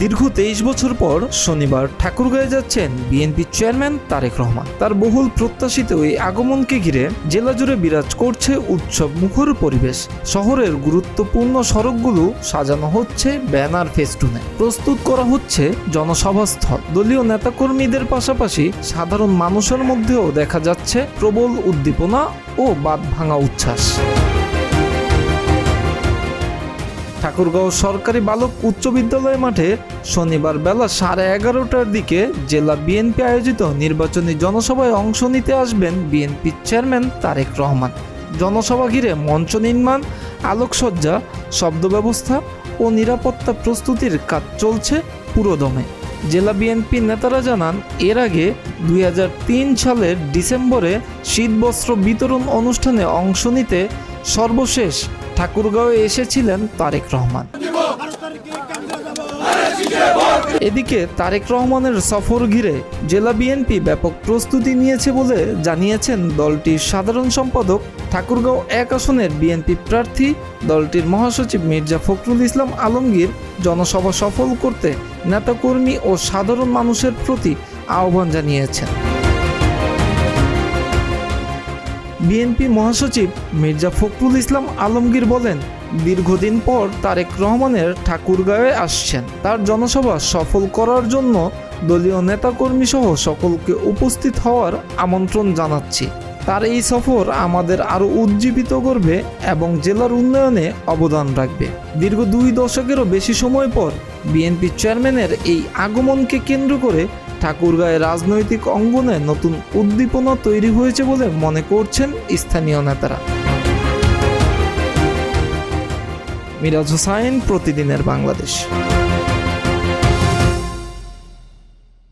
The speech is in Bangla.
দীর্ঘ 23 বছর পর শনিবার ঠাকুরগাঁয়ে যাচ্ছেন বিএনপি চেয়ারম্যান তারেক রহমান। তার বহুল প্রত্যাশিত এই আগমনকে ঘিরে জেলা জুড়ে বিরাজ করছে উৎসব মুখর পরিবেশ। শহরের গুরুত্বপূর্ণ সড়কগুলো সাজানো হচ্ছে ব্যানার ফেস্টুনে, প্রস্তুত করা হচ্ছে জনসভাস্থল। দলীয় নেতাকর্মীদের পাশাপাশি সাধারণ মানুষের মধ্যেও দেখা যাচ্ছে প্রবল উদ্দীপনা ও বাঁধ ভাঙা উচ্ছ্বাস। ঠাকুরগাঁও সরকারি বালক উচ্চ বিদ্যালয় মাঠে শনিবার বেলা 11:30টার দিকে জেলা বিএনপি আয়োজিত নির্বাচনী জনসভায় অংশ নিতে আসবেন বিএনপি চেয়ারম্যান তারেক রহমান। জনসভা ঘিরে মঞ্চ নির্মাণ, আলোকসজ্জা, শব্দ ব্যবস্থা ও নিরাপত্তা প্রস্তুতির কাজ চলছে পুরোদমে। জেলা বিএনপি নেতারা জানান, এর আগে 2003 সালের ডিসেম্বরে শীতবস্ত্র বিতরণ অনুষ্ঠানে অংশ নিতে সর্বশেষ ঠাকুরগাঁওয়ে এসেছিলেন তারেক রহমান। এদিকে তারেক রহমানের সফর ঘিরে জেলা বিএনপি ব্যাপক প্রস্তুতি নিয়েছে বলে জানিয়েছেন দলটির সাধারণ সম্পাদক, ঠাকুরগাঁও 1 আসনের বিএনপি প্রার্থী। দলটির মহাসচিব মির্জা ফখরুল ইসলাম আলমগীর জনসভা সফল করতে নেতাকর্মী ও সাধারণ মানুষের প্রতি আহ্বান জানিয়েছেন। বিএনপি মহাসচিব মির্জা ফখরুল ইসলাম আলমগীর বলেন, দীর্ঘদিন পর তারেক রহমানের ঠাকুরগাঁয়ে আসছেন। তার জনসভা সফল করার জন্য দলীয় নেতাকর্মী সহ সকলকে উপস্থিত হওয়ার আমন্ত্রণ জানাচ্ছি। তার এই সফর আমাদের আরও উজ্জীবিত করবে এবং জেলার উন্নয়নে অবদান রাখবে। দীর্ঘ 2 দশকেরও বেশি সময় পর বিএনপি চেয়ারম্যানের এই আগমনকে কেন্দ্র করে ঠাকুরগাঁয়ে রাজনৈতিক অঙ্গনে নতুন উদ্দীপনা তৈরি হয়েছে বলে মনে করছেন স্থানীয় নেতারা। মিরাজ হোসাইন, প্রতিদিনের বাংলাদেশ।